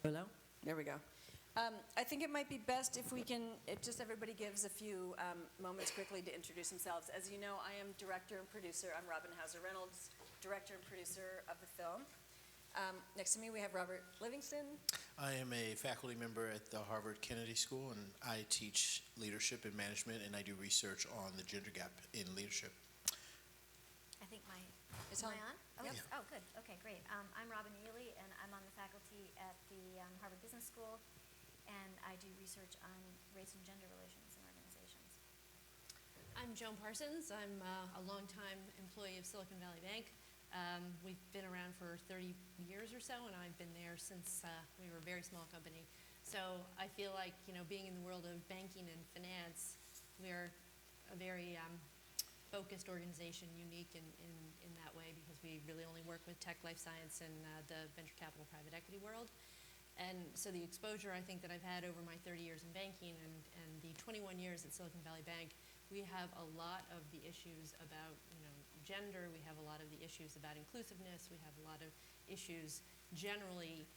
Hello? There we go. I think it might be best if just everybody gives a few moments quickly to introduce themselves. As you know, I am director and producer. I'm Robin Hauser Reynolds, director and producer of the film. Next to me, we have Robert Livingston. I am a faculty member at the Harvard Kennedy School, and I teach leadership and management, and I do research on the gender gap in leadership. I think am on. I on? Oh, Yeah. yes. Oh, good. Okay, great. I'm Robin Ely, and I'm on the faculty at the Harvard Business School, and I do research on race and gender relations in organizations. I'm Joan Parsons. I'm a longtime employee of Silicon Valley Bank. We've been around for 30 years or so, and I've been there since we were a very small company. So I feel like, being in the world of banking and finance, we're a very focused organization, unique in that way, because we really only work with tech, life science, and the venture capital private equity world. And so the exposure I think that I've had over my 30 years in banking and the 21 years at Silicon Valley Bank, we have a lot of the issues about gender, we have a lot of the issues about inclusiveness, we have a lot of issues generally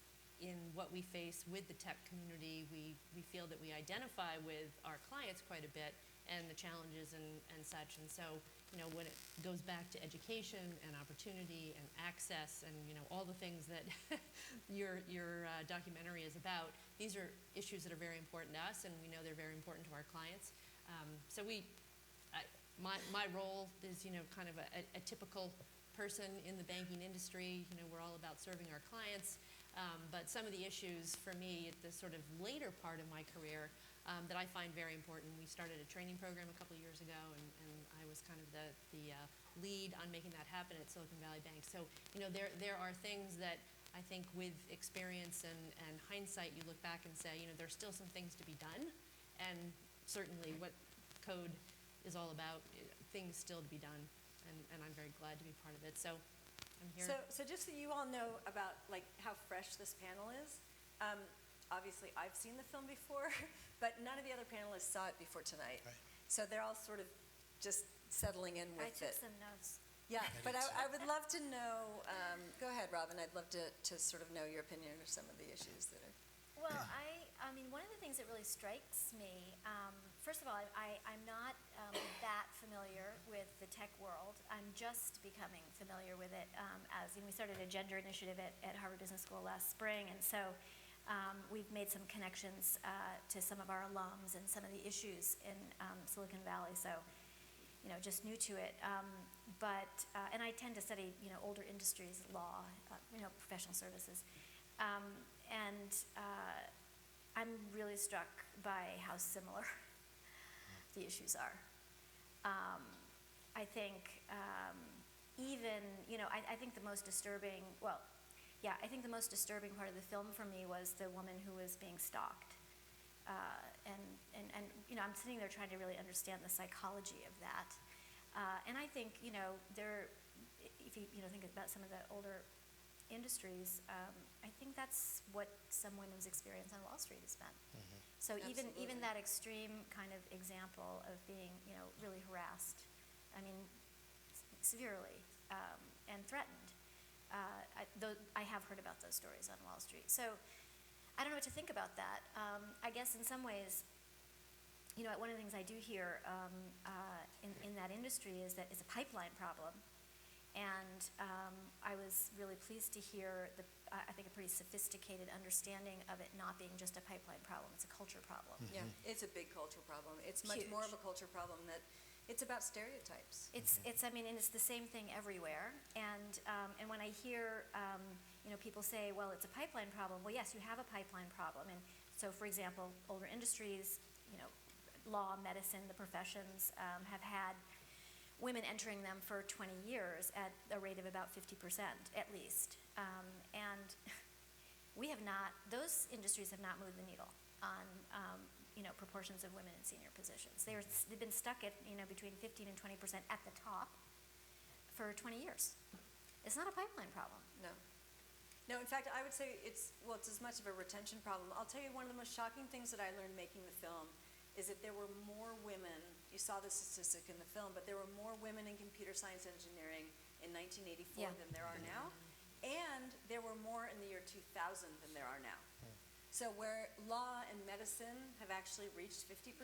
in what we face with the tech community. We feel that we identify with our clients quite a bit and the challenges and such. And so, when it goes back to education and opportunity and access and, all the things that your documentary is about, these are issues that are very important to us, and we know they're very important to our clients. So my role is, kind of a typical person in the banking industry. We're all about serving our clients. But some of the issues for me at the sort of later part of my career that I find very important, we started a training program a couple of years ago, and I was kind of the lead on making that happen at Silicon Valley Bank. So, there are things that I think with experience and hindsight, you look back and say, there's still some things to be done, and certainly what code is all about, things still to be done, and I'm very glad to be part of it. So I'm here. So just so you all know about how fresh this panel is, obviously I've seen the film before, but none of the other panelists saw it before tonight. Right. So they're all sort of just settling in with it. I took some notes. Yeah, but I would love to know, go ahead, Robin, I'd love to sort of know your opinion of some of the issues that are. Well, I mean, one of the things that really strikes me, first of all, I'm not that familiar with the tech world. I'm just becoming familiar with it as we started a gender initiative at Harvard Business School last spring, and so we've made some connections to some of our alums and some of the issues in Silicon Valley, so just new to it. And I tend to study, older industries, law, professional services. I'm really struck by how similar the issues are. I think even, I think the most disturbing, I think the most disturbing part of the film for me was the woman who was being stalked. And I'm sitting there trying to really understand the psychology of that. And I think, if you think about some of the older industries, I think that's what some women's experience on Wall Street has been. Mm-hmm. So Absolutely. even that extreme kind of example of being, really harassed, I mean, severely and threatened. I have heard about those stories on Wall Street. So I don't know what to think about that. I guess in some ways, one of the things I do hear in that industry is that it's a pipeline problem. And I was really pleased to hear, I think, a pretty sophisticated understanding of it not being just a pipeline problem. It's a culture problem. Mm-hmm. Yeah, it's a big cultural problem. It's much Huge. more of a culture problem that it's about stereotypes. And it's the same thing everywhere. And when I hear, people say, well, it's a pipeline problem. Well, yes, you have a pipeline problem. And so, for example, older industries, law, medicine, the professions have had women entering them for 20 years at a rate of about 50% at least. And we have not, those industries have not moved the needle on, proportions of women in senior positions. They've been stuck at, between 15 and 20% at the top for 20 years. It's not a pipeline problem. No, in fact, I would say it's as much of a retention problem. I'll tell you one of the most shocking things that I learned making the film is that there were more women, you saw the statistic in the film, but there were more women in computer science engineering in 1984 than there are now, and there were more in the year 2000 than there are now. So where law and medicine have actually reached 50%,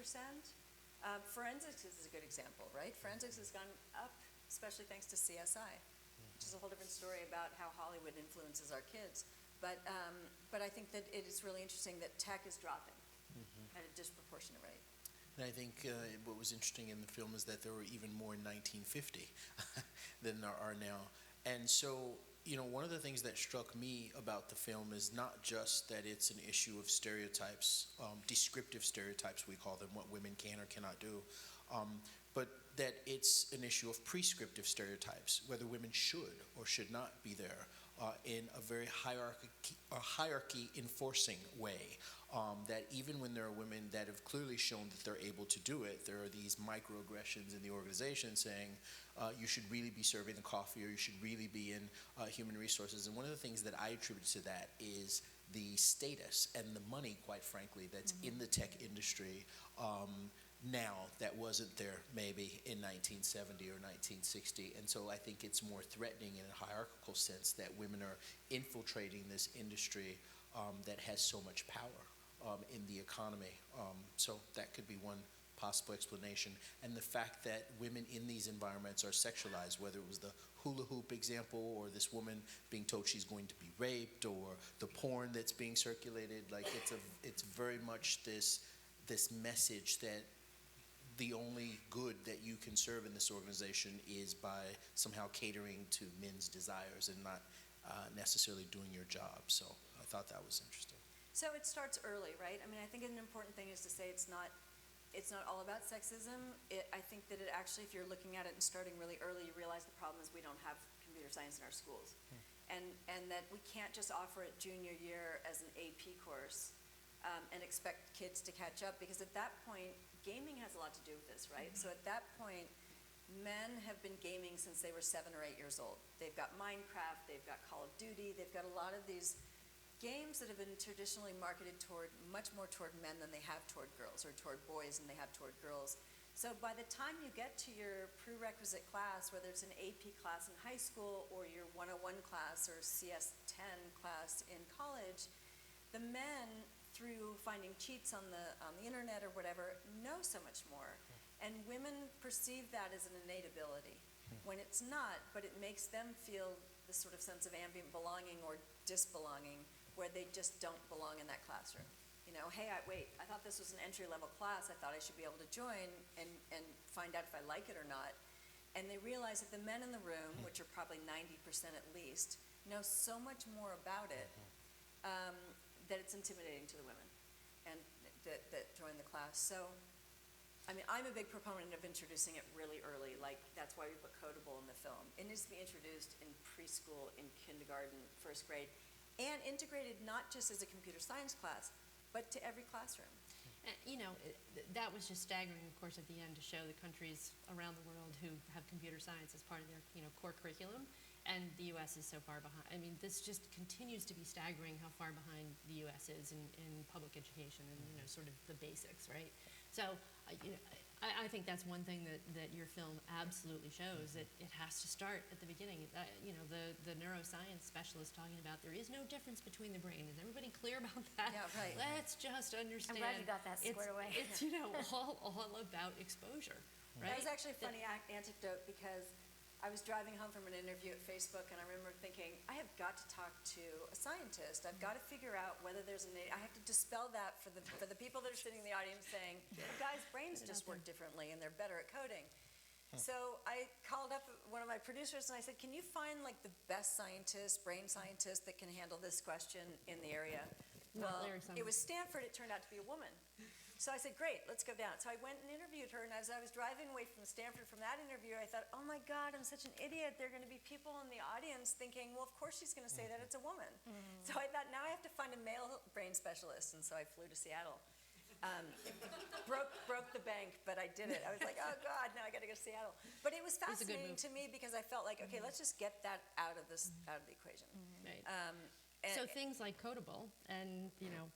forensics is a good example, right? Forensics has gone up, especially thanks to CSI, which is a whole different story about how Hollywood influences our kids. But I think that it is really interesting that tech is dropping at a disproportionate rate. And I think what was interesting in the film is that there were even more in 1950 than there are now. And so, one of the things that struck me about the film is not just that it's an issue of stereotypes, descriptive stereotypes we call them, what women can or cannot do, but that it's an issue of prescriptive stereotypes, whether women should or should not be there in a very hierarchy enforcing way. That even when there are women that have clearly shown that they're able to do it, there are these microaggressions in the organization saying you should really be serving the coffee or you should really be in human resources. And one of the things that I attribute to that is the status and the money, quite frankly, that's in the tech industry now that wasn't there maybe in 1970 or 1960. And so I think it's more threatening in a hierarchical sense that women are infiltrating this industry that has so much power in the economy. So that could be one possible explanation. And the fact that women in these environments are sexualized, whether it was the hula hoop example or this woman being told she's going to be raped or the porn that's being circulated, like it's very much this message that the only good that you can serve in this organization is by somehow catering to men's desires and not necessarily doing your job. So I thought that was interesting. So it starts early, right? I mean, I think an important thing is to say it's not all about sexism. I think that it actually, if you're looking at it and starting really early, you realize the problem is we don't have computer science in our schools. And that we can't just offer it junior year as an AP course and expect kids to catch up, because at that point, gaming has a lot to do with this, right? So at that point, men have been gaming since they were 7 or 8 years old. They've got Minecraft, they've got Call of Duty, they've got a lot of these games that have been traditionally marketed much more toward men than they have toward girls, or toward boys than they have toward girls. So by the time you get to your prerequisite class, whether it's an AP class in high school or your 101 class or CS10 class in college, the men, through finding cheats on the internet or whatever, know so much more. And women perceive that as an innate ability, when it's not, but it makes them feel this sort of sense of ambient belonging or disbelonging, where they just don't belong in that classroom. Hey, I thought this was an entry-level class. I thought I should be able to join and find out if I like it or not. And they realize that the men in the room, which are probably 90% at least, know so much more about it that it's intimidating to the women and that join the class. So, I mean, I'm a big proponent of introducing it really early. Like, that's why we put Codable in the film. It needs to be introduced in preschool, in kindergarten, first grade, and integrated not just as a computer science class, but to every classroom. That was just staggering, of course, at the end, to show the countries around the world who have computer science as part of their, core curriculum, and the U.S. is so far behind. I mean, this just continues to be staggering how far behind the U.S. is in public education and, sort of the basics, right? So, I think that's one thing that your film absolutely shows, that it has to start at the beginning. The neuroscience specialist talking about there is no difference between the brain. Is everybody clear about that? Yeah, right. Let's just understand. I'm glad you got that squared away. It's all about exposure, right? That was actually a funny anecdote, because I was driving home from an interview at Facebook, and I remember thinking, I have got to talk to a scientist. I've got to figure out whether there's I have to dispel that for the people that are sitting in the audience saying, guys' brains just work differently and they're better at coding. So I called up one of my producers and I said, can you find like the best scientist, brain scientist, that can handle this question in the area? Well, it was Stanford. It turned out to be a woman. So I said, great, let's go down. So I went and interviewed her, and as I was driving away from Stanford from that interview, I thought, oh my God, I'm such an idiot. There are going to be people in the audience thinking, well, of course she's going to say that, it's a woman. So I thought, now I have to find a male brain specialist, and so I flew to Seattle. Broke the bank, but I did it. I was like, oh God, now I got to go to Seattle. But it was fascinating to me, because I felt like, okay, let's just get that out of the equation. Right. So things like Codable and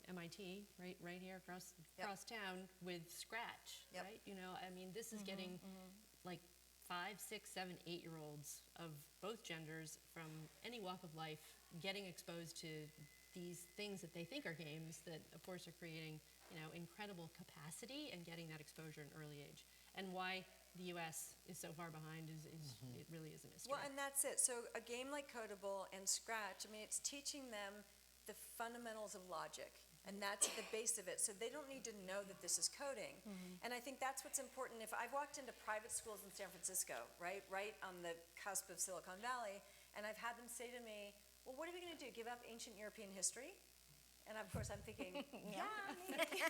MIT right here across town with Scratch, right? I mean, this is getting like 5, 6, 7, 8-year-olds of both genders from any walk of life getting exposed to these things that they think are games that, of course, are creating, incredible capacity and getting that exposure at an early age. And why the U.S. is so far behind is it really is a mystery. Well, and that's it. So a game like Codable and Scratch, I mean, it's teaching them the fundamentals of logic, and that's at the base of it. So they don't need to know that this is coding. And I think that's what's important. If I've walked into private schools in San Francisco, right on the cusp of Silicon Valley, and I've had them say to me, well, what are we going to do, give up ancient European history? And of course I'm thinking, yeah, maybe.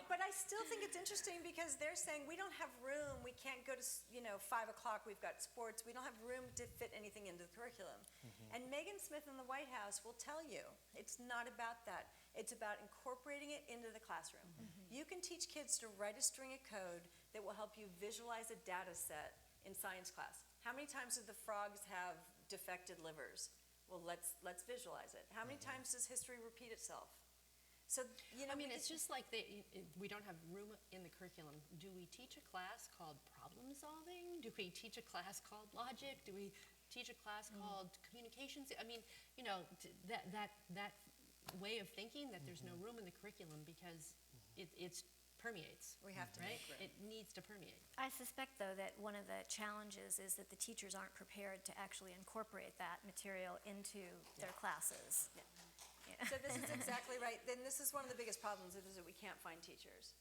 But I still think it's interesting because they're saying we don't have room, we can't go to 5 o'clock, we've got sports, we don't have room to fit anything into the curriculum. And Megan Smith in the White House will tell you it's not about that. It's about incorporating it into the classroom. You can teach kids to write a string of code that will help you visualize a data set in science class. How many times did the frogs have defected livers? Well, let's visualize it. How many times does history repeat itself? So, it's just like we don't have room in the curriculum. Do we teach a class called problem solving? Do we teach a class called logic? Do we teach a class called communications? I mean, that way of thinking that there's no room in the curriculum because it permeates. We have to make room. It needs to permeate. I suspect, though, that one of the challenges is that the teachers aren't prepared to actually incorporate that material into their classes. Yeah. So this is exactly right. Then this is one of the biggest problems is that we can't find teachers.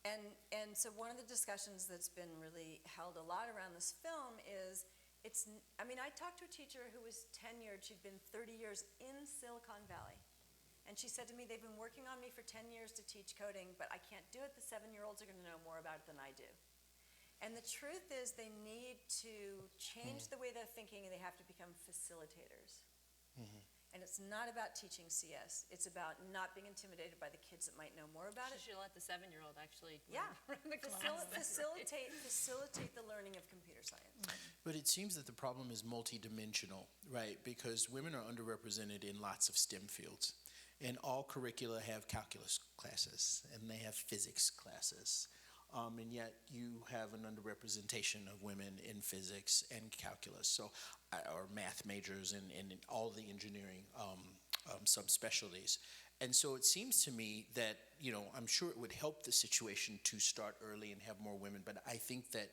And so one of the discussions that's been really held a lot around this film is I talked to a teacher who was tenured. She'd been 30 years in Silicon Valley. And she said to me, they've been working on me for 10 years to teach coding, but I can't do it. The 7-year-olds are going to know more about it than I do. And the truth is they need to change the way they're thinking, and they have to become facilitators. And it's not about teaching CS. It's about not being intimidated by the kids that might know more about it. You should let the 7-year-old actually run the class. Facilitate the learning of computer science. But it seems that the problem is multidimensional, right? Because women are underrepresented in lots of STEM fields. And all curricula have calculus classes, and they have physics classes. And yet you have an underrepresentation of women in physics and calculus, or math majors and all the engineering subspecialties. And so it seems to me that, I'm sure it would help the situation to start early and have more women, but I think that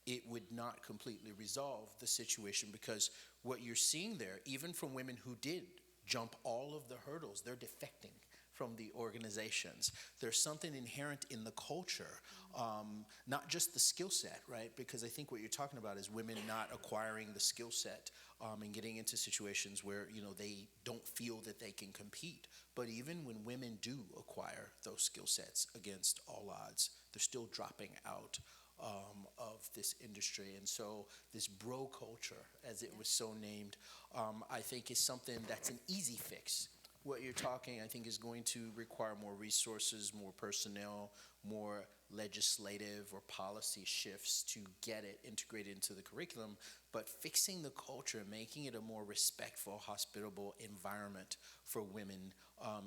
it would not completely resolve the situation because what you're seeing there, even from women who did jump all of the hurdles, they're defecting from the organizations. There's something inherent in the culture, not just the skill set, right? Because I think what you're talking about is women not acquiring the skill set and getting into situations where, they don't feel that they can compete. But even when women do acquire those skill sets against all odds, they're still dropping out of this industry. And so this bro culture, as it was so named, I think is something that's an easy fix. What you're talking, I think, is going to require more resources, more personnel, more legislative or policy shifts to get it integrated into the curriculum. But fixing the culture, making it a more respectful, hospitable environment for women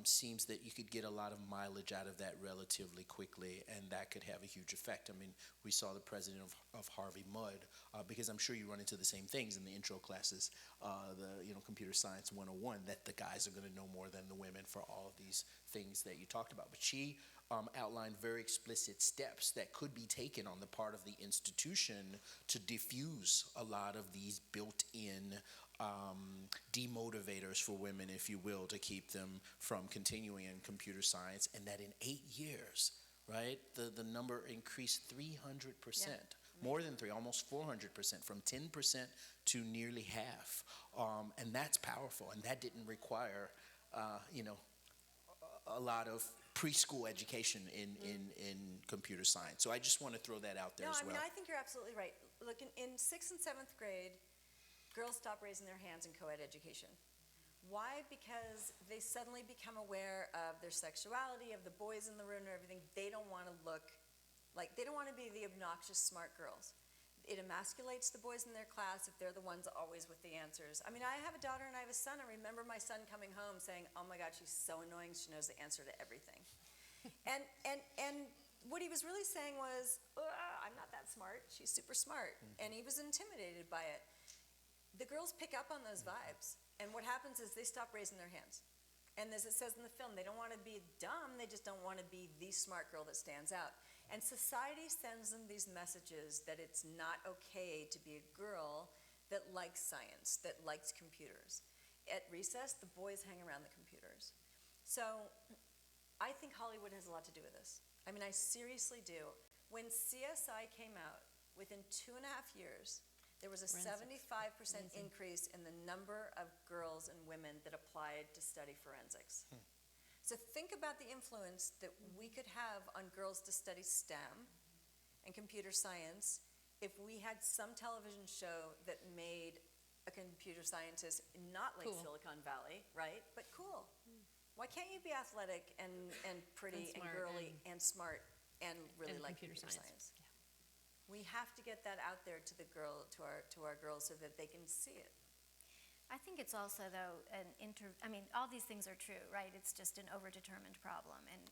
seems that you could get a lot of mileage out of that relatively quickly, and that could have a huge effect. I mean, we saw the president of Harvey Mudd, because I'm sure you run into the same things in the intro classes, the Computer Science 101, that the guys are going to know more than the women for all of these things that you talked about. But she outlined very explicit steps that could be taken on the part of the institution to diffuse a lot of these built-in demotivators for women, if you will, to keep them from continuing in computer science, and that in 8 years, right, the number increased 300%, more than almost 400%, from 10% to nearly half, and that's powerful, and that didn't require, a lot of preschool education in computer science. So I just want to throw that out there as well. No, I think you're absolutely right. Look, in 6th and 7th grade, girls stop raising their hands in co-ed education. Why? Because they suddenly become aware of their sexuality, of the boys in the room and everything. They don't want to look like, they don't want to be the obnoxious smart girls. It emasculates the boys in their class if they're the ones always with the answers. I mean, I have a daughter and I have a son. I remember my son coming home saying, oh my God, she's so annoying. She knows the answer to everything. and what he was really saying was, I'm not that smart. She's super smart. And he was intimidated by it. The girls pick up on those vibes. And what happens is they stop raising their hands. And as it says in the film, they don't want to be dumb, they just don't want to be the smart girl that stands out. And society sends them these messages that it's not okay to be a girl that likes science, that likes computers. At recess, the boys hang around the computers. So I think Hollywood has a lot to do with this. I mean, I seriously do. When CSI came out, within 2.5 years, there was a 75% increase in the number of girls and women that applied to study forensics. So think about the influence that we could have on girls to study STEM and computer science if we had some television show that made a computer scientist not like Cool. Silicon Valley, right? But cool. Why can't you be athletic and pretty and smart girly and smart and really and like computer computer science. science? We have to get that out there to to our girls so that they can see it. I think it's also, though, I mean, all these things are true, right? It's just an overdetermined problem, and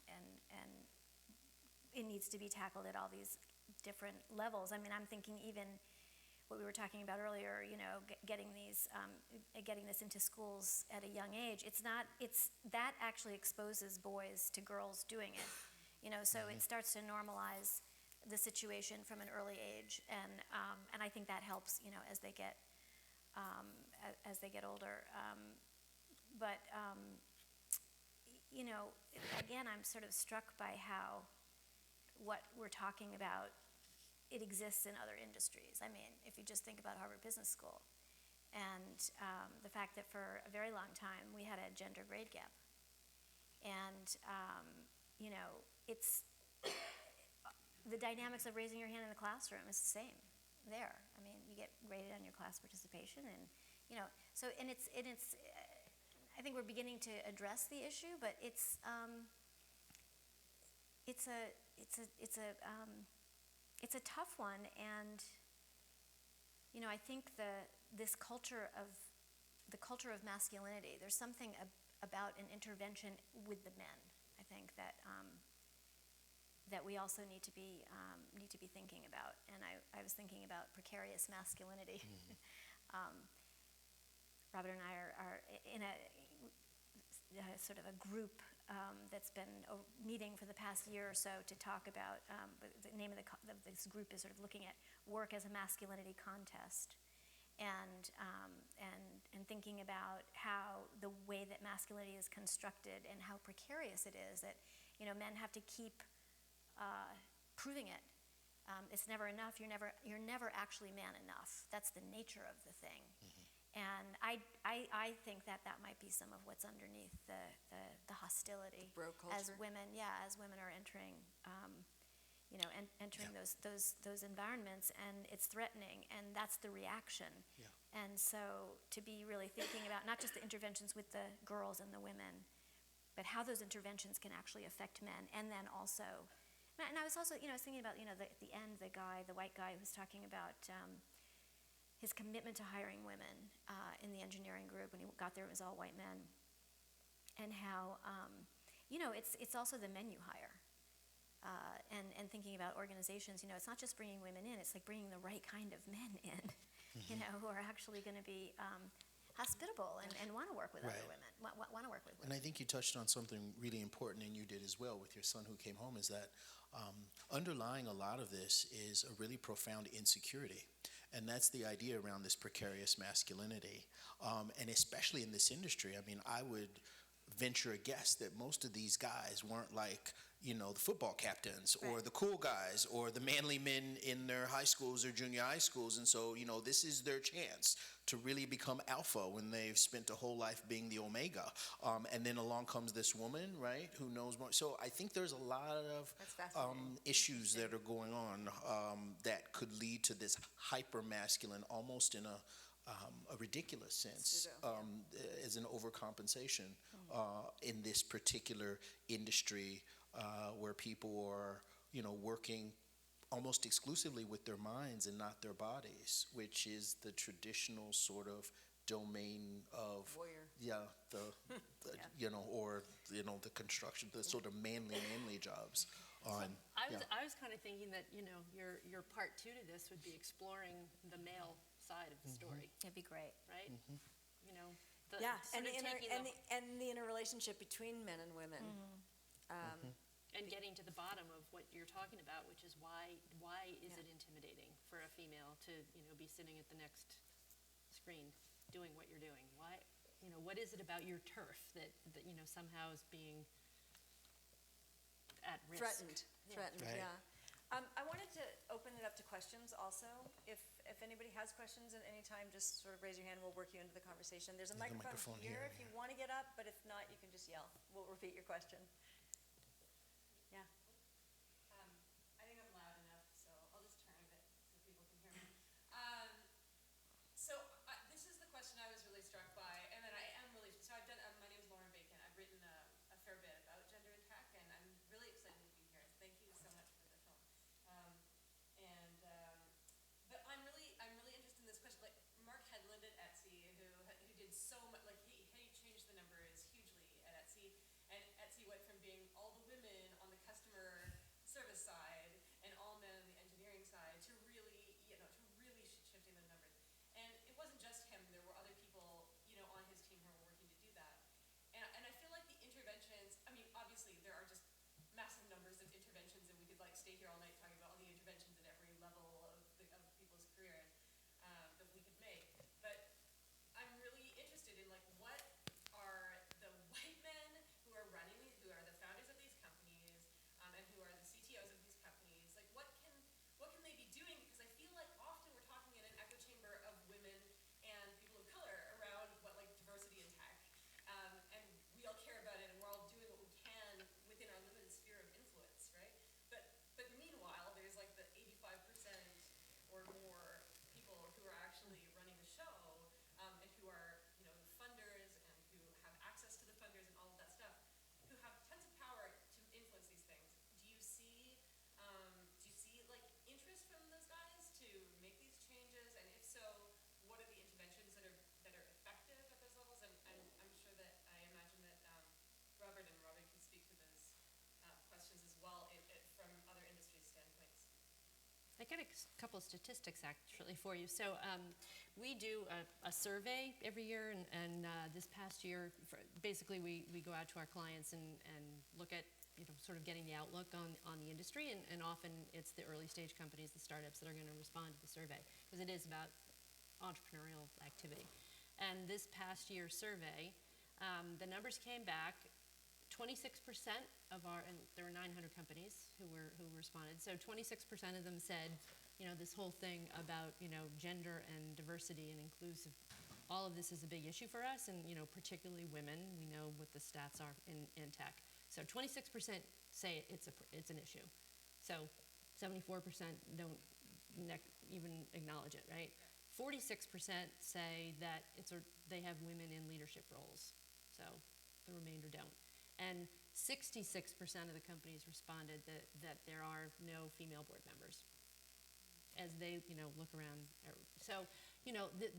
it needs to be tackled at all these different levels. I mean, I'm thinking even what we were talking about earlier, you know, getting this into schools at a young age. That actually exposes boys to girls doing it, you know, so it starts to normalize the situation from an early age, and I think that helps, you know, as they get older. You know, again, I'm sort of struck by how what we're talking about, it exists in other industries. I mean, if you just think about Harvard Business School, and the fact that for a very long time we had a gender grade gap, and you know, it's the dynamics of raising your hand in the classroom is the same there. I mean, you get graded on your class participation, and you know, so and it's I think we're beginning to address the issue, but it's a tough one, and you know, I think this culture of masculinity. There's something about an intervention with the men. I think that we also need to be thinking about. And I was thinking about precarious masculinity. Robert and I are in a sort of a group that's been meeting for the past year or so to talk about, the name of this group is sort of looking at work as a masculinity contest, and thinking about how the way that masculinity is constructed and how precarious it is, that, you know, men have to keep proving it. It's never enough. You're never actually man enough. That's the nature of the thing. And I think that might be some of what's underneath the hostility. Bro culture. As women are entering, you know, entering those environments, and it's threatening, and that's the reaction. Yeah. And so to be really thinking about not just the interventions with the girls and the women, but how those interventions can actually affect men, and then also, and I was also, you know, I was thinking about, you know, at the end, the white guy who was talking about his commitment to hiring women in the engineering group. When he got there, it was all white men, and how, you know, it's also the men you hire, and thinking about organizations. You know, it's not just bringing women in; it's like bringing the right kind of men in, you know, who are actually going to be hospitable and want to work with other women, want to work with women. And I think you touched on something really important, and you did as well with your son who came home, is that underlying a lot of this is a really profound insecurity. And that's the idea around this precarious masculinity. And especially in this industry, I mean, I would venture a guess that most of these guys weren't like, you know, the football captains or the cool guys or the manly men in their high schools or junior high schools. And so, you know, this is their chance to really become alpha when they've spent a whole life being the omega. And then along comes this woman, right, who knows more. So I think there's a lot of issues that are going on that could lead to this hyper-masculine, almost in a ridiculous sense, as an overcompensation in this particular industry where people are, you know, working almost exclusively with their minds and not their bodies, which is the traditional sort of domain of warrior. You know, or, you know, the construction, the sort of manly jobs. I was kind of thinking that, you know, your part two to this would be exploring the male side of the story. It'd be great. Right? You know, Yeah, sort and of taking the interrelationship between men and women. and getting to the bottom of what you're talking about, which is why is it intimidating for a female to, be sitting at the next screen doing what you're doing? Why, what is it about your turf that somehow is being at risk? Threatened, Right. yeah. I wanted to open it up to questions also. If anybody has questions at any time, just sort of raise your hand, we'll work you into the conversation. There's a There's a microphone microphone here here, if you want to get up, but if not, you can just yell. We'll repeat your question. Yeah. I think I'm loud enough, so I'll just turn a bit so people can hear me. This is the question I was really struck by, and then I've done, my name's Lauren Bacon. I've written a fair bit about gender in tech, and I'm really excited to be here. Thank you so much for the film. But I'm really interested in this question. Like Mark Headland at Etsy, who did so much, like he changed the numbers hugely at Etsy, and Etsy went from being all the women on the customer service side and all men on the engineering side to really shifting the numbers. And it wasn't just him. There were other people, on his team who were working to do that. And I feel like the interventions, I mean, obviously there are just massive numbers of interventions, and we could stay here all night talking about all the interventions at every level of people's careers that we could make. But I'm really interested in what are the white men who are the founders of these companies, and who are the CTOs of these companies, what can they be doing? Because I feel like often we're talking in an echo chamber of women and people of color around diversity in tech. And we all care about it, and we're all doing what we can within our limited sphere of influence, right? But meanwhile, there's the 85% or more people who are actually running the show, and who are, the funders and who have access to the funders and all of that stuff, who have tons of power to influence these things. Do you see interest from those guys to make these changes? And if so, what are the interventions that are effective at those levels? And I'm sure that I imagine that Robert and Robin can speak to those questions as well from other industry standpoints. I got a couple of statistics actually for you. So we do a survey every year, and this past year, basically we go out to our clients and look at sort of getting the outlook on the industry, and often it's the early stage companies, the startups that are going to respond to the survey, because it is about entrepreneurial activity. And this past year's survey, the numbers came back. 26% of and there were 900 companies who responded. So 26% of them said, this whole thing about, gender and diversity and inclusive, all of this is a big issue for us, and, particularly women. We know what the stats are in tech. So 26% say it's an issue. So 74% don't even acknowledge it, right? 46% say that they have women in leadership roles. So the remainder don't. And 66% of the companies responded that there are no female board members as they, look around. So,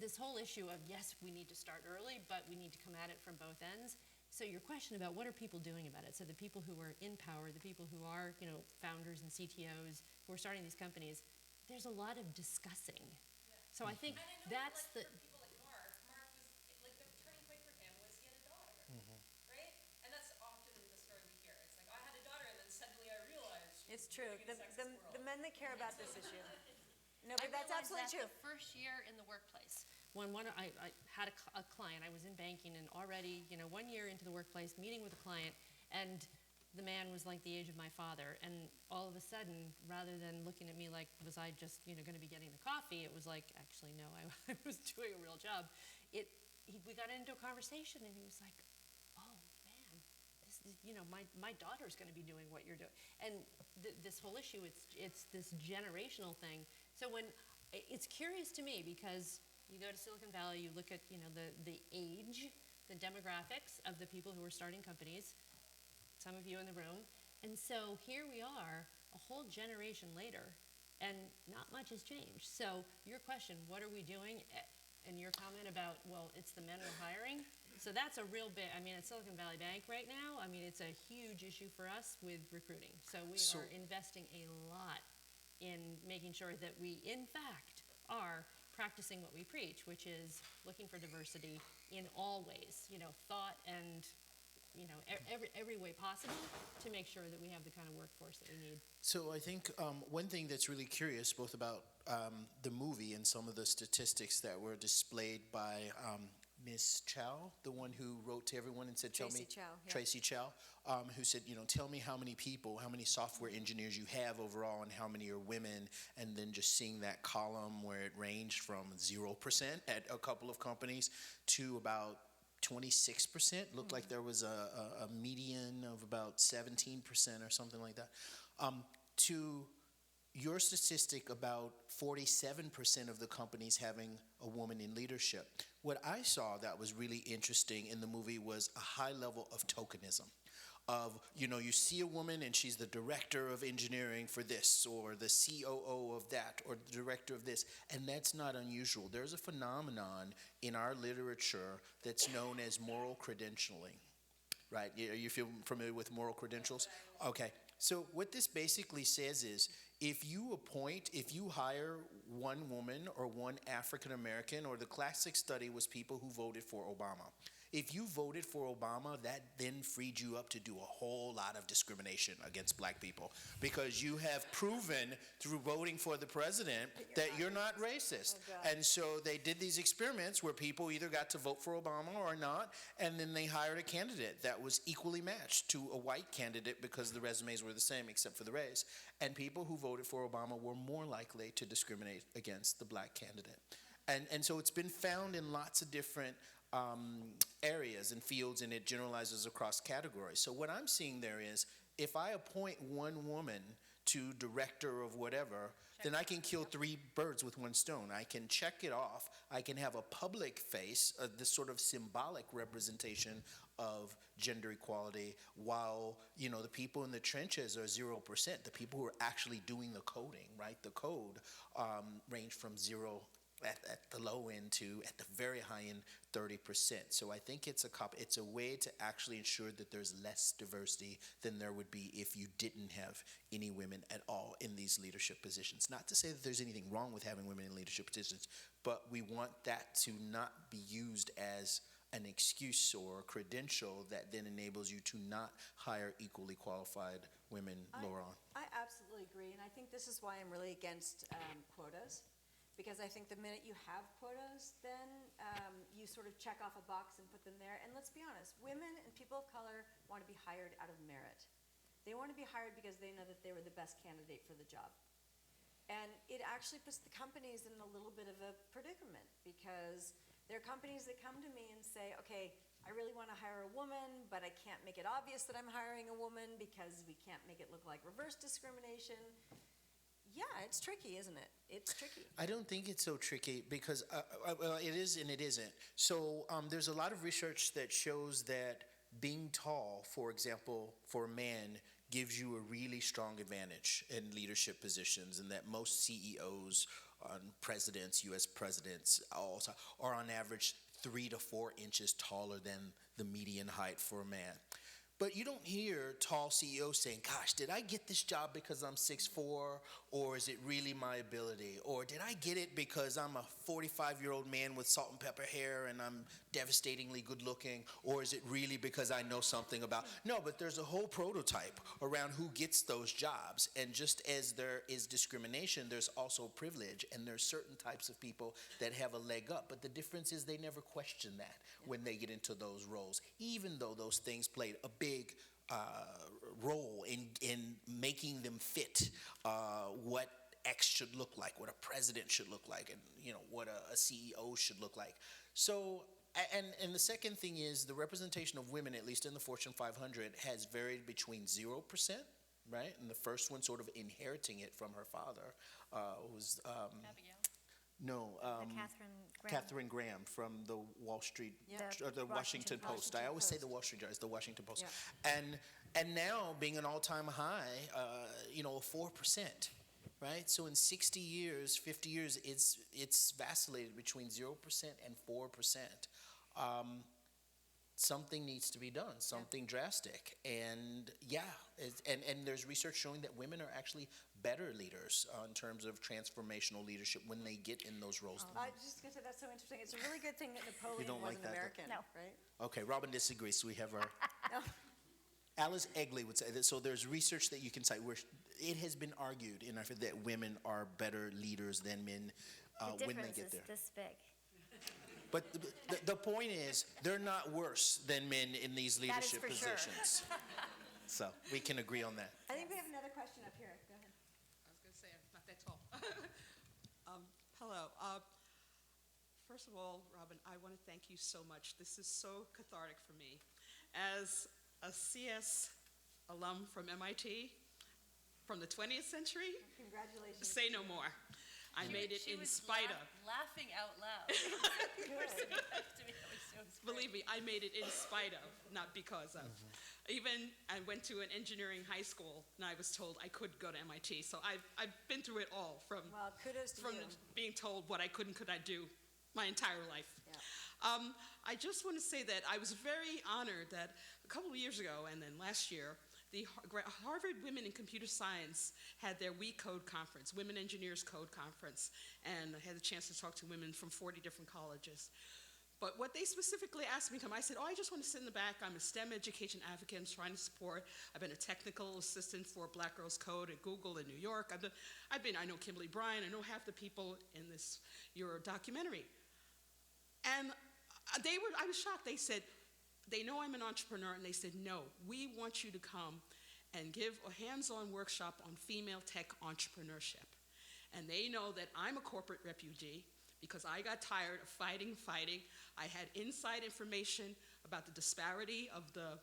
this whole issue of, yes, we need to start early, but we need to come at it from both ends. So your question about what are people doing about it? So the people who are in power, the people who are, founders and CTOs who are starting these companies, there's a lot of discussing. Yeah. So I think And I know that's for people like Mark was, the turning point for him was he had a daughter, right? And that's often the story we hear. It's like, I had a daughter, and then suddenly I realized she It's was true. living in a sexist world. The men that care about this issue. No, but I that's realized absolutely true. The first year in the workplace, when I had a client, I was in banking, and already, 1 year into the workplace, meeting with a client, and the man was like the age of my father, and all of a sudden, rather than looking at me like, was I just, going to be getting the coffee, it was like, actually, no, I was doing a real job. We got into a conversation, and he was like, oh, man, this is, my daughter's going to be doing what you're doing. And this whole issue, it's this generational thing. So it's curious to me, because you go to Silicon Valley, you look at, the age, the demographics of the people who are starting companies, some of you in the room, and so here we are, a whole generation later, and not much has changed. So your question, what are we doing? And your comment about, well, it's the men we're hiring. So that's a real big, at Silicon Valley Bank right now, it's a huge issue for us with recruiting. So we are investing a lot in making sure that we, in fact, are practicing what we preach, which is looking for diversity in all ways, thought and, every way possible to make sure that we have the kind of workforce that we need. So I think one thing that's really curious, both about the movie and some of the statistics that were displayed by Miss Chow, the one who wrote to everyone and said, Tracy Chow, yeah. Tracy Chow, who said, tell me how many people, how many software engineers you have overall and how many are women, and then just seeing that column where it ranged from 0% at a couple of companies to about 26%. Looked like there was a median of about 17% or something like that. To your statistic about 47% of the companies having a woman in leadership, what I saw that was really interesting in the movie was a high level of tokenism. Of, you see a woman and she's the director of engineering for this, or the COO of that, or the director of this, and that's not unusual. There's a phenomenon in our literature that's known as moral credentialing, right? You feel familiar with moral credentials? Okay. So what this basically says is, if you hire one woman or one African American, or the classic study was people who voted for Obama. If you voted for Obama, that then freed you up to do a whole lot of discrimination against black people, because you have proven through voting for the president that you're not racist. Oh, and so they did these experiments where people either got to vote for Obama or not, and then they hired a candidate that was equally matched to a white candidate because the resumes were the same except for the race. And people who voted for Obama were more likely to discriminate against the black candidate. And so it's been found in lots of different areas and fields, and it generalizes across categories. So what I'm seeing there is, if I appoint one woman to director of whatever, then I can kill 3 birds with one stone. I can check it off. I can have a public face, this sort of symbolic representation of gender equality, while the people in the trenches are 0%. The people who are actually doing the coding, right? The code range from 0 at the low end to at the very high end 30%. So I think it's a way to actually ensure that there's less diversity than there would be if you didn't have any women at all in these leadership positions. Not to say that there's anything wrong with having women in leadership positions, but we want that to not be used as an excuse or a credential that then enables you to not hire equally qualified women lower on. I absolutely agree, and I think this is why I'm really against quotas. Because I think the minute you have quotas, then you sort of check off a box and put them there. And let's be honest, women and people of color want to be hired out of merit. They want to be hired because they know that they were the best candidate for the job. And it actually puts the companies in a little bit of a predicament, because there are companies that come to me and say, okay, I really want to hire a woman, but I can't make it obvious that I'm hiring a woman because we can't make it look like reverse discrimination. Yeah, it's tricky, isn't it? It's tricky. I don't think it's so tricky, because well, it is and it isn't. So there's a lot of research that shows that being tall, for example, for a man, gives you a really strong advantage in leadership positions, and that most CEOs, presidents, U.S. presidents, also are on average 3 to 4 inches taller than the median height for a man. But you don't hear tall CEOs saying, gosh, did I get this job because I'm 6'4", or is it really my ability? Or did I get it because I'm a 45-year-old man with salt and pepper hair and I'm devastatingly good looking? Or is it really because I know something about... No, but there's a whole prototype around who gets those jobs. And just as there is discrimination, there's also privilege. And there's certain types of people that have a leg up. But the difference is they never question that when they get into those roles, even though those things played a big role in making them fit what X should look like, what a president should look like, and what a CEO should look like. So, and the second thing is the representation of women, at least in the Fortune 500, has varied between 0%, right, and the first one sort of inheriting it from her father was Abigail. No, Catherine Graham from the Wall Street, or the Washington Post. I always say the Wall Street Journal, it's the Washington Post. Yeah. And now being an all-time high, 4%, right? So in 60 years, 50 years, it's vacillated between 0% and 4%. something needs to be done, something drastic. And yeah, and there's research showing that women are actually better leaders in terms of transformational leadership when they get in those roles. I was just going to say, that's so interesting. It's a really good thing that Napoleon don't like wasn't that, American, No. right? Okay, Robin disagrees, so we have our... No. Alice Egley would say that, so there's research that you can cite where it has been argued in our field that women are better leaders than men The when they difference get is there. this big. But the point is, they're not worse than men in these That is leadership for sure. positions. So we can agree on that. I think we have another question up here. Go ahead. I was going to say, I'm not that tall. Hello. First of all, Robin, I want to thank you so much. This is so cathartic for me. As a CS alum from MIT, from the 20th century, Congratulations. say no more. I made it in spite of. Laughing out loud. Good. Believe me, I made it in spite of, not because of. Even I went to an engineering high school, and I was told I could go to MIT. So I've been through it all, from Well, kudos to you. being told what I could I do my entire life. Yeah. I just want to say that I was very honored that a couple of years ago, and then last year, the Harvard Women in Computer Science had their We Code conference, Women Engineers Code Conference, and I had the chance to talk to women from 40 different colleges. But what they specifically asked me to come, I said, I just want to sit in the back. I'm a STEM education advocate. I'm trying to support. I've been a technical assistant for Black Girls Code at Google in New York. I know Kimberly Bryan. I know half the people in your documentary. And I was shocked. They said, they know I'm an entrepreneur, and they said, no, we want you to come and give a hands-on workshop on female tech entrepreneurship. And they know that I'm a corporate refugee because I got tired of fighting. I had inside information about the disparity of the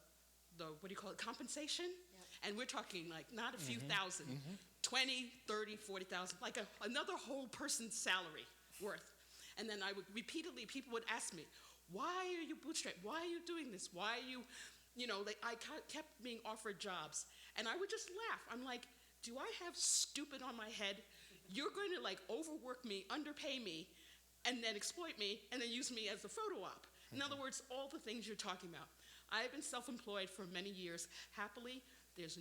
compensation. Yep. And we're talking like not a few thousand, 20, 30, 40,000, like another whole person's salary worth. And then people would ask me, why are you bootstrapped? Why are you doing this? Why are you, I kept being offered jobs. And I would just laugh. I'm like, do I have stupid on my head? You're going to overwork me, underpay me, and then exploit me, and then use me as a photo op. In other words, all the things you're talking about. I have been self-employed for many years. Happily, there's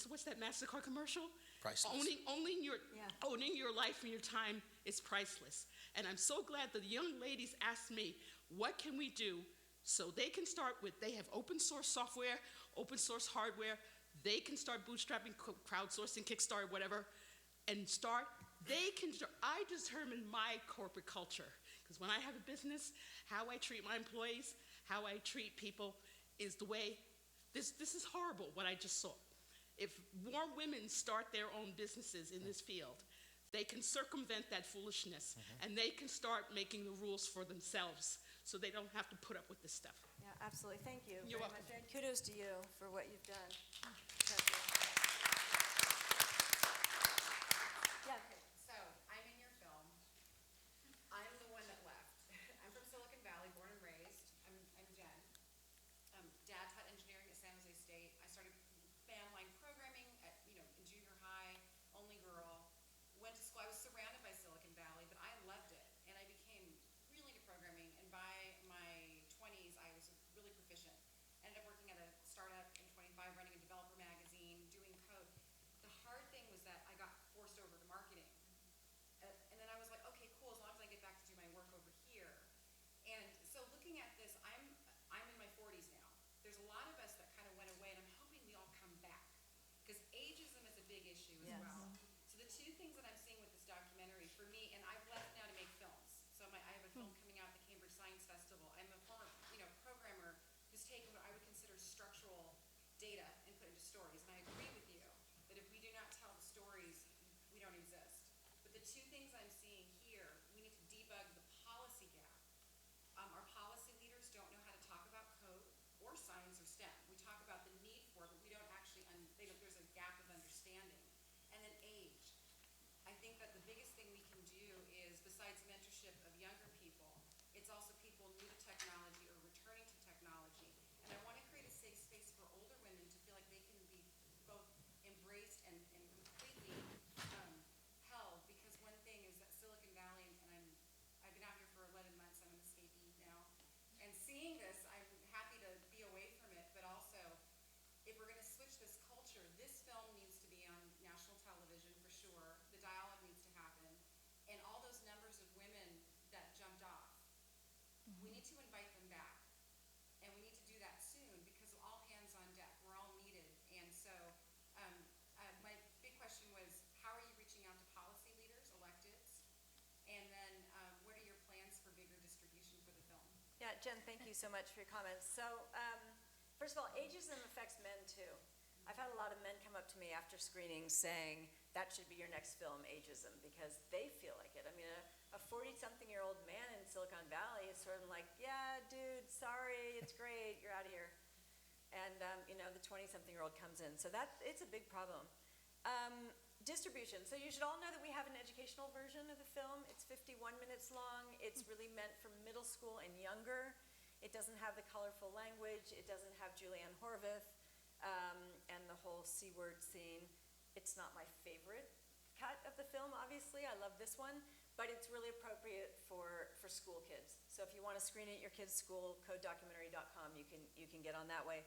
what's that MasterCard commercial? Priceless. Owning your life and your time is priceless. And I'm so glad that the young ladies asked me, what can we do so they can start with, they have open source software, open source hardware, they can start bootstrapping, crowdsourcing, Kickstarter, whatever, and I determine my corporate culture. Because when I have a business, how I treat my employees, how I treat people is the way, this is horrible, what I just saw. If more women start their own businesses in this field, they can circumvent that foolishness, and they can start making the rules for themselves so they don't have to put up with this stuff. Yeah, absolutely. Thank you. You're very welcome. much. And kudos to you for what you've done. Yeah. So, I'm in your film. I'm the one that left. I'm from Silicon Valley, born and raised. I'm Jen. Dad taught engineering at San Jose State. I started fan-line programming in junior high, only girl. Went to school. I was surrounded by Silicon Valley, but I loved it. And I became really into programming. And by my 20s, I was really proficient. Ended up working at a startup in 25, running a developer magazine, doing code. The hard thing was that I got forced over to marketing. And then I was like, okay, cool, as long as I get back to do my work over here. And so looking at this, I'm in my 40s now. There's a lot of us that kind of went away, and I'm hoping we all come back. Because ageism is a big issue as Yes. well. So the two things that I'm seeing with this documentary, for me, and I've left now to make films. So I have a film coming out at the Cambridge Science Festival. I'm a former programmer who's taken what I would consider structural data and put it into stories. And I agree with you that if we do not tell the stories, we don't exist. But the two things I'm seeing here, we need to debug the policy gap. Our policy leaders don't know how to talk about code or science or STEM. We talk about the need for it, but we don't actually, there's a gap of understanding. And then age. I think that the biggest thing we can do is, besides mentorship of younger people, it's also people new to technology or returning to technology. And I want to create a safe space for older women to feel like they can be both embraced and completely held. Because one thing is that Silicon Valley, and I've been out here for 11 months, I'm an escapee now, and seeing sure. The dialogue needs to happen. And all those numbers of women that jumped off, we need to invite them back. And we need to do that soon because all hands on deck. We're all needed. And so my big question was, how are you reaching out to policy leaders, electeds? And then what are your plans for bigger distribution for the film? Yeah, Jen, thank you so much for your comments. So, first of all, ageism affects men too. I've had a lot of men come up to me after screenings saying, that should be your next film, ageism, because they feel like it. I mean, a 40-something-year-old man in Silicon Valley is sort of like, yeah, dude, sorry, it's great, you're out of here. And, the 20-something-year-old comes in. So it's a big problem. Distribution. So you should all know that we have an educational version of the film. It's 51 minutes long. It's really meant for middle school and younger. It doesn't have the colorful language. It doesn't have Julianne Horvath and the whole C-word scene. It's not my favorite cut of the film, obviously. I love this one. But it's really appropriate for school kids. So if you want to screen it at your kid's school, codedocumentary.com, you can get on that way.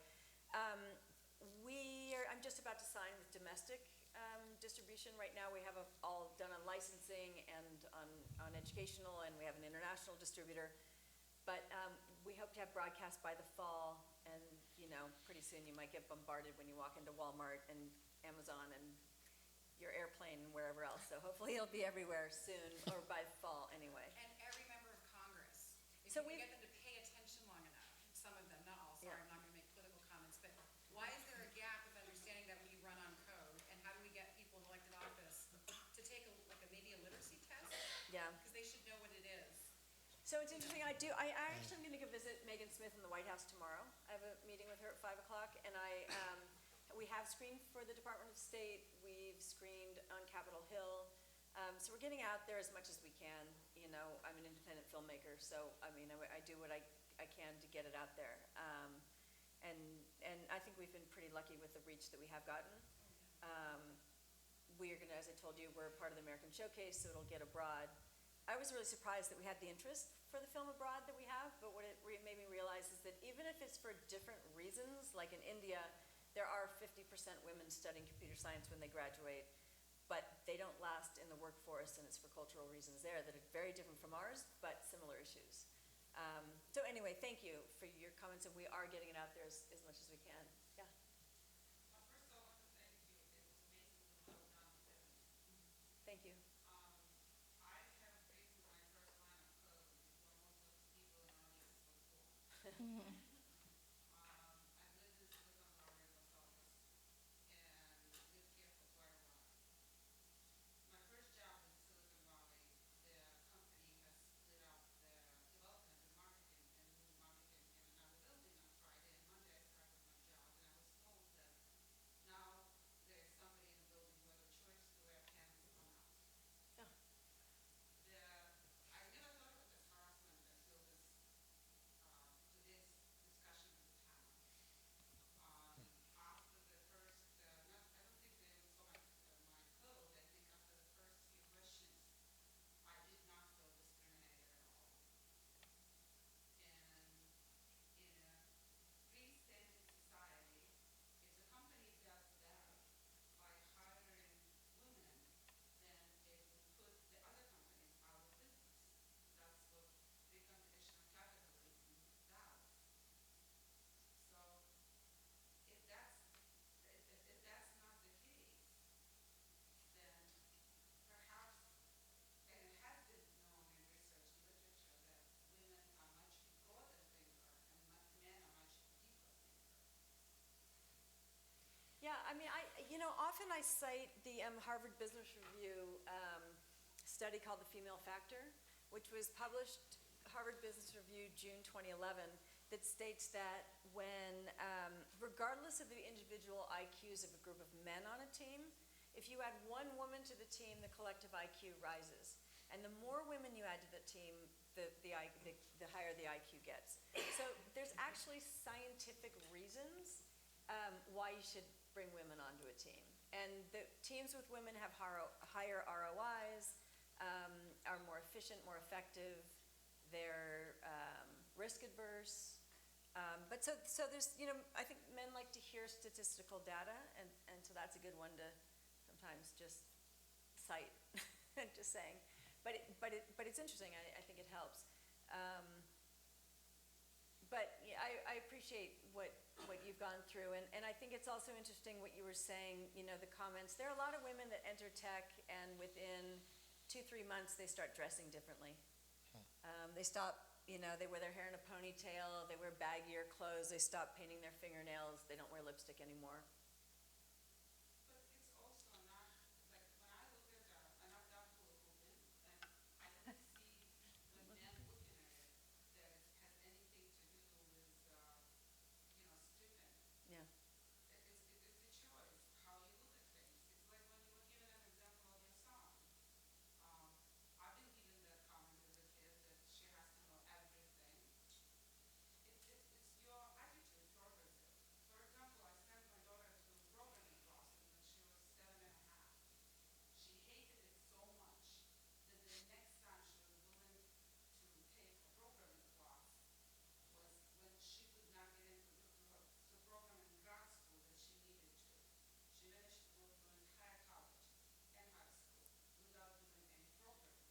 I'm just about to sign with domestic distribution. Right now we have all done on licensing and on educational, and we have an international distributor. But we hope to have broadcast by the fall, and pretty soon you might get bombarded when you walk into Walmart and Amazon and your airplane and wherever else. So hopefully it'll be everywhere soon, or by the fall anyway. And every member of Congress, if So you we've- can get them to pay attention long enough, some of them, not all, sorry, Yeah. I'm not gonna make political comments, but why is there a gap of understanding that we run on code? And how do we get people in elected office to take maybe a literacy test? Yeah. Because they should know what it is. So it's interesting, I actually am going to go visit Megan Smith in the White House tomorrow. I have a meeting with her at 5 o'clock, and we have screened for the Department of State. We've screened on Capitol Hill. So we're getting out there as much as we can. I'm an independent filmmaker, so I do what I can to get it out there. And I think we've been pretty lucky with the reach that we have gotten. We are going to, as I told you, we're part of the American Showcase, so it'll get abroad. I was really surprised that we had the interest for the film abroad that we have, but what it made me realize is that even if it's for different reasons, like in India, there are 50% women studying computer science when they graduate, but they don't last in the workforce, and it's for cultural reasons there that are very different from ours, but similar issues. So anyway, thank you for your comments, and we are getting it out there as much as we can. Yeah. First, I want to thank you. It was amazing to have done the film. Thank you. I have written my first line of code before most of the people in our audience were born. I lived in Silicon Valley myself and lived here for quite a while. My first job in Silicon Valley, the company has split up the development and marketing and moved marketing in another building on Friday, and Monday I started my job, and I was told that now there is somebody in the building who has a choice to wear pants or not. Yeah. I never thought of it as harassment until today's discussion at the panel. After the first, I don't think they even saw my code. I think after the first few questions, I did not feel discriminated at all. And in a free-standing society, if the company does better by hiring women, then it would put the other companies out of business. That's what free competition of capitalism does. So if that's not the case, then perhaps, and it has been known in research and literature that women are much broader thinker and men are much deeper thinker. Yeah, often I cite the Harvard Business Review study called The Female Factor, which was published, Harvard Business Review, June 2011, that states that when, regardless of the individual IQs of a group of men on a team, if you add one woman to the team, the collective IQ rises. And the more women you add to the team, the higher the IQ gets. So there's actually scientific reasons why you should bring women onto a team. And the teams with women have higher ROIs, are more efficient, more effective, they're risk adverse. But so there's, I think men like to hear statistical data, and so that's a good one to sometimes just site, just saying. But it's interesting, I think it helps. But yeah, I appreciate what you've gone through, and I think it's also interesting what you were saying, the comments. There are a lot of women that enter tech, and within 2-3 months, they start dressing differently. They stop, they wear their hair in a ponytail, they wear baggier clothes, they stop painting their fingernails, they don't wear lipstick anymore. But it's also not, like, when I look at that, and I've done political women, and I don't see when men looking at it that it has anything to do with, stripping. Yeah. It's a choice, how you look at things. It's like when you were given an example of your son. I've been given that comment as a kid that she has to know everything. It's your attitude towards it. For example, I sent my daughter to programming classes when she was 7.5. She hated it so much that the next time she was willing to take a programming class was when she could not get into the programming grad school that she needed to. She managed to go through an entire college and high school without doing any programming.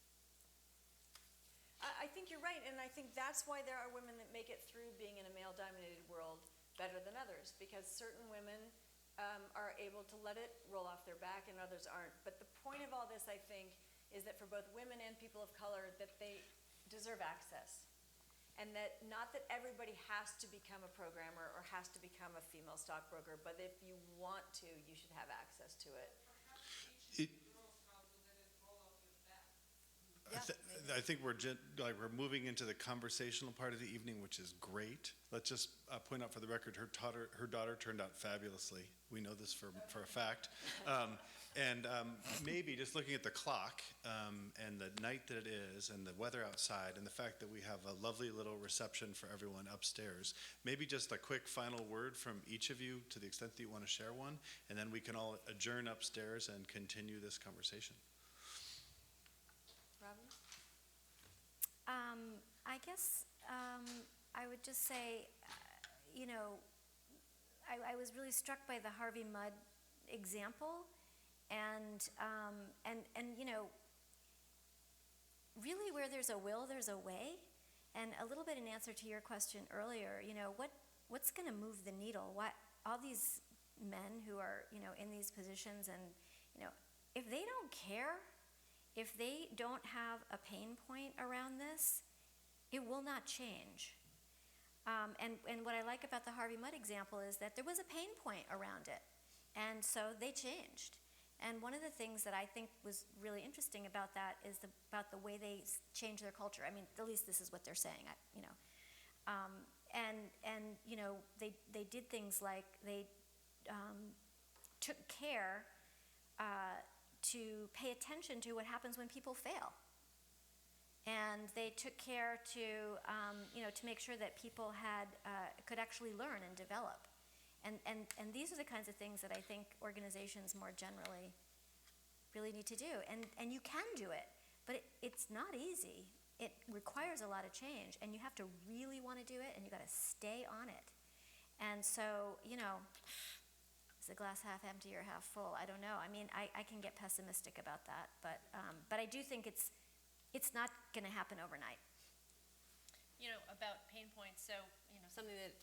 I think you're right, and I think that's why there are women that make it through being in a male-dominated world better than others, because certain women are able to let it roll off their back and others aren't. But the point of all this, I think, is that for both women and people of color, that they deserve access. And that not that everybody has to become a programmer or has to become a female stockbroker, but if you want to, you should have access to it. Perhaps teaching girls how to let it roll off your back. Yeah, I think we're moving into the conversational part of the evening, which is great. Let's just point out for the record, her daughter turned out fabulously. We know this for a fact. Maybe just looking at the clock and the night that it is and the weather outside and the fact that we have a lovely little reception for everyone upstairs, maybe just a quick final word from each of you to the extent that you want to share one, and then we can all adjourn upstairs and continue this conversation. Robin? I guess I would just say, I was really struck by the Harvey Mudd example, and really where there's a will, there's a way. And a little bit in answer to your question earlier, what's going to move the needle? All these men who are, in these positions, and, if they don't care, if they don't have a pain point around this, it will not change. And what I like about the Harvey Mudd example is that there was a pain point around it, and so they changed. And one of the things that I think was really interesting about that is about the way they changed their culture. I mean, at least this is what they're saying, they did things like they took care to pay attention to what happens when people fail. And they took care to make sure that people could actually learn and develop. And these are the kinds of things that I think organizations more generally really need to do. And you can do it, but it's not easy. It requires a lot of change, and you have to really want to do it, and you got to stay on it. And so, is the glass half empty or half full? I don't know. I mean, I can get pessimistic about that, but I do think it's not going to happen overnight. About pain points, so, something that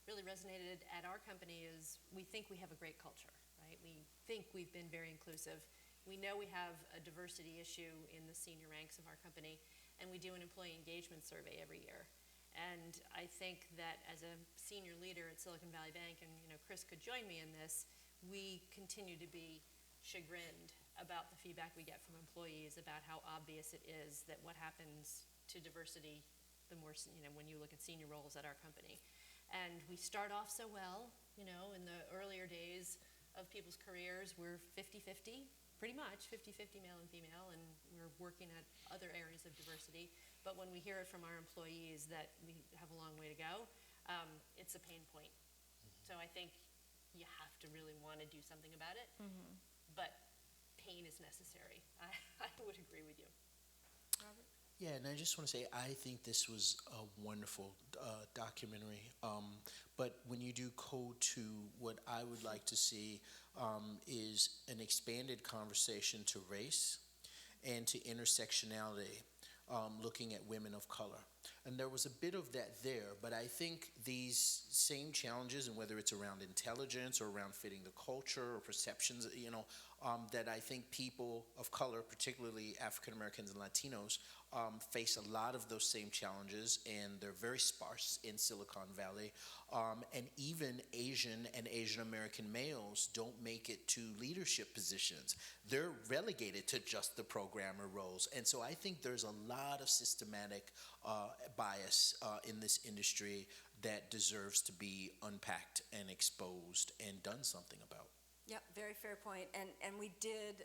really resonated at our company is we think we have a great culture, right? We think we've been very inclusive. We know we have a diversity issue in the senior ranks of our company, and we do an employee engagement survey every year. And I think that as a senior leader at Silicon Valley Bank, and Chris could join me in this, we continue to be chagrined about the feedback we get from employees about how obvious it is that what happens to diversity, the more, when you look at senior roles at our company. And we start off so well, in the earlier days of people's careers, we're 50-50, pretty much 50-50 male and female, and we're working at other areas of diversity. But when we hear it from our employees that we have a long way to go, it's a pain point. So I think you have to really want to do something about it, but pain is necessary. I would agree with you. Robert? Yeah, and I just want to say, I think this was a wonderful documentary. But when you do Code 2, what I would like to see is an expanded conversation to race and to intersectionality, looking at women of color. And there was a bit of that there, but I think these same challenges, and whether it's around intelligence or around fitting the culture or perceptions, that I think people of color, particularly African Americans and Latinos, face a lot of those same challenges, and they're very sparse in Silicon Valley. And even Asian and Asian American males don't make it to leadership positions. They're relegated to just the programmer roles. And so I think there's a lot of systematic bias in this industry that deserves to be unpacked and exposed and done something about. Yep, very fair point. And we did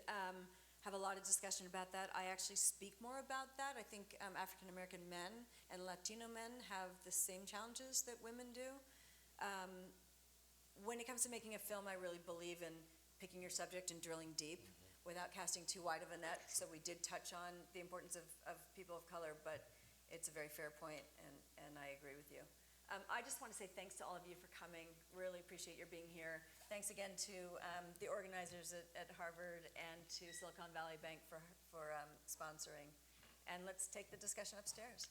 have a lot of discussion about that. I actually speak more about that. I think African American men and Latino men have the same challenges that women do. When it comes to making a film, I really believe in picking your subject and drilling deep without casting too wide of a net. So we did touch on the importance of people of color, but it's a very fair point, and I agree with you. I just want to say thanks to all of you for coming. Really appreciate your being here. Thanks again to the organizers at Harvard and to Silicon Valley Bank for sponsoring. And let's take the discussion upstairs.